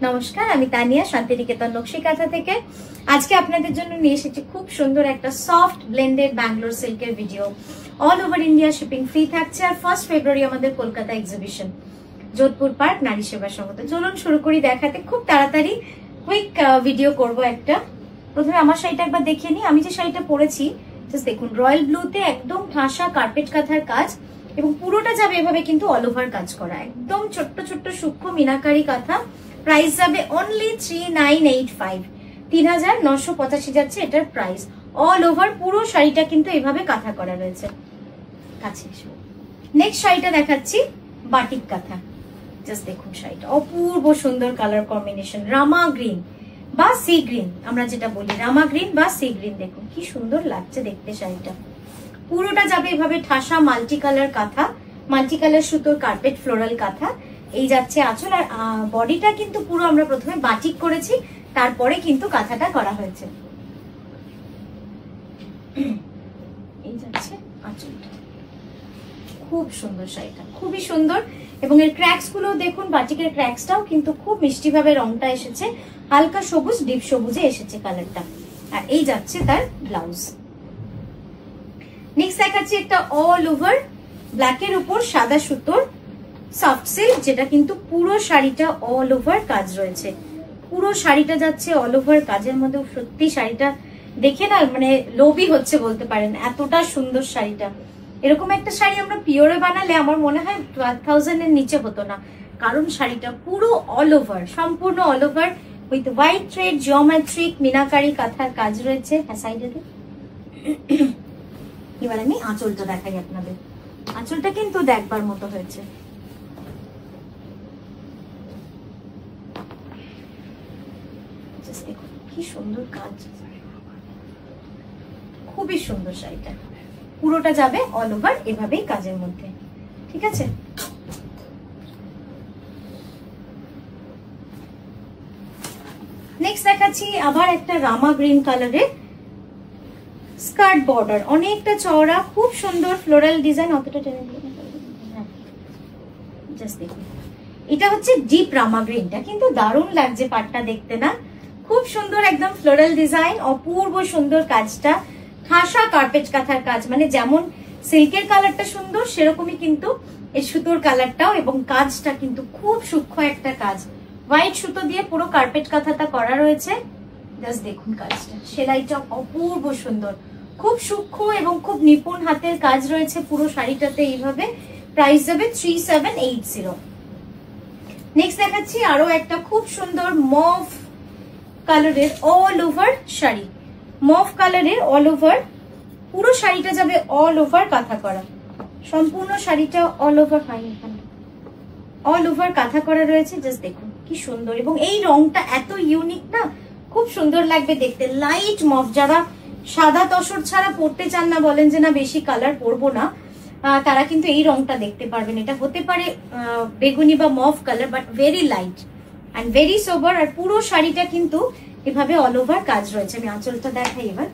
নমস্কার, আমি তানিয়া শান্তিনিকেতন নকশি কাঁথা থেকে। আজকে আপনাদের জন্য নিয়ে এসেছি খুব সুন্দর একটা সফট ব্লেন্ডেড ব্যাঙ্গালোর সিল্কের video. All over India shipping free থাকছে। আর 1 ফেব্রুয়ারি আমাদের কলকাতা এক্সিবিশন, যোধপুর পার্ক, নারী সেবা সংঘ। চলুন শুরু করি দেখাতে। খুব তাড়াতাড়ি কুইক ভিডিও করব একটা। প্রথমে আমার শাড়িটা একবার দেখিয়ে নিই। আমি যে শাড়িটা পরেছি জাস্ট দেখুন, রয়্যাল ব্লুতে একদম ঠাসা কার্পেট কাঁথার কাজ এবং পুরোটা যাবে এভাবে কিন্তু অল ওভার কাজ করা, একদম ছোট্ট ছোট্ট সূক্ষ্ম মিনাকারি কাঁথা। প্রাইস যাবে অনলি 3985, 3985 যাচ্ছে এটার প্রাইস। অল ওভার পুরো শাড়িটা কিন্তু এভাবে কাঁথা করা রয়েছে। কাছে নেক্সট শাড়িটা দেখাচ্ছি, বাটিক কাঁথা। জাস্ট দেখুন শাড়িটা অপূর্ব সুন্দর কালার কম্বিনেশন, রামা গ্রিন বা সি গ্রিন, আমরা যেটা বলি রামা গ্রিন বা সি গ্রিন। দেখুন কি সুন্দর লাগছে দেখতে শাড়িটা। পুরোটা যাবে এভাবে ঠাসা মাল্টি কালার কাঁথা, মাল্টি কালার সুতোর কার্পেট ফ্লোরাল কাঁথা। এই যাচ্ছে আঁচল। আর বডিটা কিন্তু পুরো আমরা প্রথমে বাটিক করেছি, তারপরে কিন্তু কাঁথাটা করা হয়েছে। এই যাচ্ছে আঁচলটা, খুব সুন্দর শাড়িটা, খুবই সুন্দর। এবং এর ক্র্যাক্স গুলো দেখুন, বাটিকের ক্র্যাক্সটাও কিন্তু খুব মিষ্টি ভাবে রংটা এসেছে, হালকা সবুজ ডিপ সবুজে এসেছে কালারটা। আর এই যাচ্ছে তার ব্লাউজ। নেক্সট দেখাচ্ছি একটা অল ওভার ব্ল্যাকের উপর সাদা সুতোর সফট সিল্ক, যেটা কিন্তু পুরো শাড়িটা অল ওভার কাজ রয়েছে। পুরো শাড়িটা যাচ্ছে অল ওভার কাজের মধ্যে। সত্যি শাড়িটা দেখে না মানে লোভী হচ্ছে বলতে পারেন, এতটা সুন্দর শাড়িটা। এরকম একটা শাড়ি আমরা পিওরে বানালে আমার মনে হয় 12,000 এর নিচে হতো না, কারণ শাড়িটা পুরো অল ওভার, সম্পূর্ণ all over with white thread geometric meenakari কাঁথার কাজ রয়েছে। হ্যাঁ, সাইডে এবার আমি আঁচলটা দেখাই আপনাদের। আঁচলটা কিন্তু দেখবার মতো হয়েছে। দেখুন কি সুন্দর কাজ, খুবই সুন্দর শাড়িটা। পুরোটা যাবে অল ওভার এভাবেই কাজের মধ্যে, ঠিক আছে। নেক্সট দেখাচ্ছি আবার একটা রামা গ্রিন কালারের স্কার্ট বর্ডার, অনেকটা চওড়া, খুব সুন্দর ফ্লোরাল ডিজাইন। অতটা টেনে জাস্ট দেখুন, এটা হচ্ছে ডিপ রামা গ্রিনটা, কিন্তু দারুণ লাগছে পাটটা দেখতে না, খুব সুন্দর একদম ফ্লোরাল ডিজাইন, অপূর্ব সুন্দর কাজটা। ঠাসা কার্পেট কাঁথার কাজ, মানে যেমন সিল্কের কালারটা সুন্দর সেরকমই কিন্তু এই সুতোর কালারটাও, এবং কাজটা কিন্তু খুব সূক্ষ্ম একটা কাজ। হোয়াইট সুতো দিয়ে পুরো কার্পেট কাঁথাটা করা রয়েছে। জাস্ট দেখুন কাজটা, সেলাইটা অপূর্ব সুন্দর, খুব সূক্ষ্ম এবং খুব নিপুণ হাতের কাজ রয়েছে পুরো শাড়িটাতে এইভাবে। প্রাইস যাবে 3780। নেক্সট দেখাচ্ছি আরো একটা খুব সুন্দর মভ কালারের অল ওভার শাড়ি। মভ কালারের অল ওভার, পুরো শাড়িটা যাবে অল ওভার কাঁথা করা, সম্পূর্ণ শাড়িটা অল ওভার, অল ওভার কাঁথা করা রয়েছে। জাস্ট দেখুন কি সুন্দর, এবং এই রংটা এত ইউনিক না, খুব সুন্দর লাগবে দেখতে। লাইট মভ, যারা সাদা তসর ছাড়া পরতে চান না, বলেন যে না বেশি কালার পরবো না, তারা কিন্তু এই রংটা দেখতে পারবেন। এটা হতে পারে বেগুনি বা mauve colour, but very light and very sober. আর পুরো শাড়িটা কিন্তু এভাবে অল ওভার কাজ রয়েছে। আমি আঁচলটা দেখাই এবার।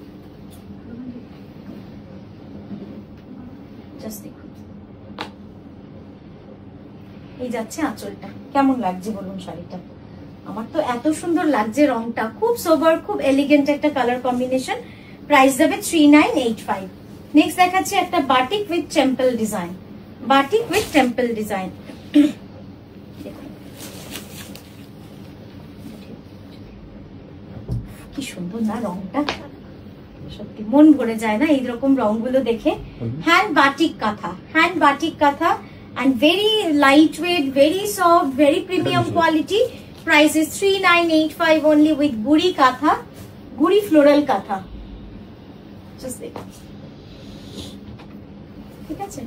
জাস্ট দেখুন, এই যাচ্ছে আঁচলটা। কেমন লাগছে বলুন শাড়িটা? আমার তো এত সুন্দর লাগছে রংটা, খুব সোবার, খুব এলিগেন্ট একটা কালার কম্বিনেশন। প্রাইস যাবে 3985। নেক্সট দেখাচ্ছি একটা batik with temple design, batik with temple design. কি সুন্দর না রংটা, সত্যি মন ভরে যায় না এইরকম রংগুলো দেখে। হ্যান্ড বাটিক কাঁথা, হ্যান্ড বাটিক কাঁথা, and very lightweight, very soft, very premium quality. Price is 3985 only with guri katha, guri floral katha. Just দেখুন, ঠিক আছে।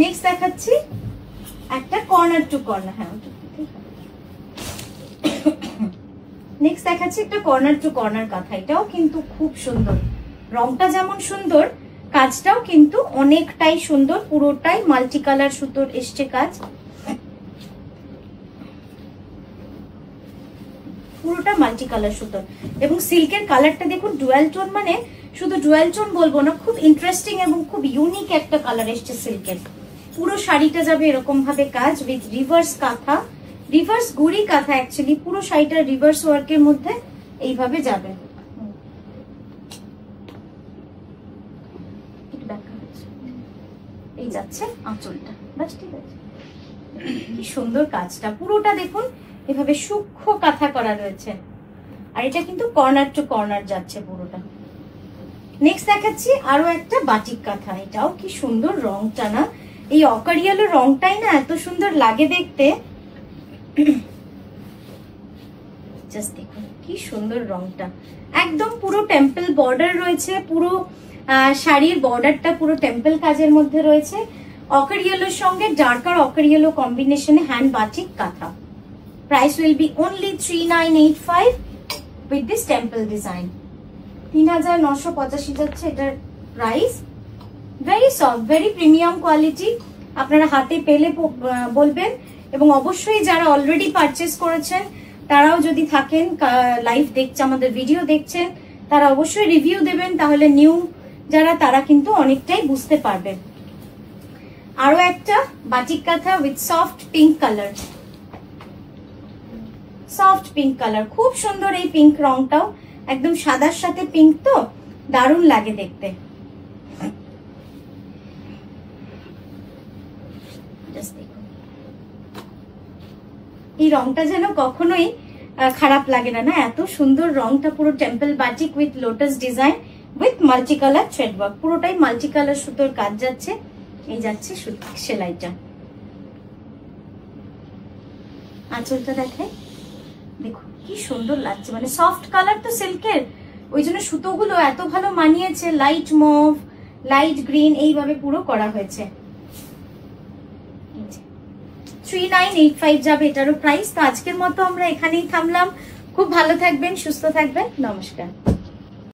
নেক্সট দেখাচ্ছি একটা কর্নার টু কর্নার। হ্যাঁ, নেক্সট দেখাচ্ছি একটা কর্নার টু কর্নার কাঁথা। এটাও কিন্তু খুব সুন্দর, রংটা যেমন সুন্দর, কাজটাও কিন্তু অনেকটাই সুন্দর। পুরোটাই মাল্টি কালার সুতোর এসছে কাজ, পুরোটা মাল্টি কালার সুতোর। এবং সিল্কের কালারটা দেখুন ডুয়াল টোন, মানে শুধু ডুয়াল টোন বলবো না, খুব ইন্টারেস্টিং এবং খুব ইউনিক একটা কালার এসছে সিল্কের। পুরো শাড়িটা যাবে এরকম ভাবে কাজ উইথ রিভার্স কাঁথা, রিভার্স গুড়ি কাঁথা, অ্যাকচুয়ালি পুরো শাড়িটা রিভার্স ওয়ার্কের মধ্যে এইভাবে যাবে। এই যাচ্ছে আঁচলটা, বাস ঠিক আছে। কি সুন্দর কাজটা, পুরোটা দেখুন এভাবে সূক্ষ্ম কাঁথা করা রয়েছে, আর এটা কিন্তু কর্নার টু কর্নার যাচ্ছে পুরোটা। নেক্সট দেখাচ্ছি আরো একটা বাটিক কাঁথা, এটাও কি সুন্দর রংটা না, এই অকার ইয়েলো রংটাই না এত সুন্দর লাগে দেখতে। জাস্ট দেখুন কি সুন্দর রংটা, একদম পুরো টেম্পল বর্ডার রয়েছে, পুরো শাড়ির বর্ডারটা পুরো টেম্পল কাজের মধ্যে রয়েছে। অকার ইয়েলোর সঙ্গে ডার্কার অকার ইয়েলো কম্বিনেশনে হ্যান্ড বাটিক কাঁথা। Price will be only 3985 with this temple design. 3985 যাচ্ছে এটার price. Very soft, very premium quality, আপনারা হাতে পেলে বলবেন। এবং অবশ্যই যারা অলরেডি পারচেস করেছেন তারাও যদি থাকেন, লাইভ দেখছে, আমাদের ভিডিও দেখছেন, তারা অবশ্যই রিভিউ দেবেন, তাহলে নিউ যারা তারা কিন্তু অনেকটাই বুঝতে পারবেন। আরো একটা বাটিক কাঁথা with soft pink colour, soft pink colour, খুব সুন্দর এই পিঙ্ক রংটাও, একদম সাদার সাথে পিঙ্ক তো দারুণ লাগে দেখতে। এই রংটা যেন কখনোই খারাপ লাগে না, এত সুন্দর রংটা, পুরো temple batik with lotus design with multi colour thread work, পুরোটাই মাল্টি কালার সুতোর কাজ যাচ্ছে। এই যাচ্ছে সেলাইটা, আঁচলটা দেখায়, দেখুন কি সুন্দর লাগছে, মানে সফট কালার তো সিল্কের, ওই জন্য সুতোগুলো এত ভালো মানিয়েছে। লাইট মভ, লাইট গ্রিন এইভাবে পুরো করা হয়েছে। 3985 যাবে এটারও প্রাইস। তো আজকের মতো আমরা এখানেই থামলাম। খুব ভালো থাকবেন, সুস্থ থাকবেন, নমস্কার।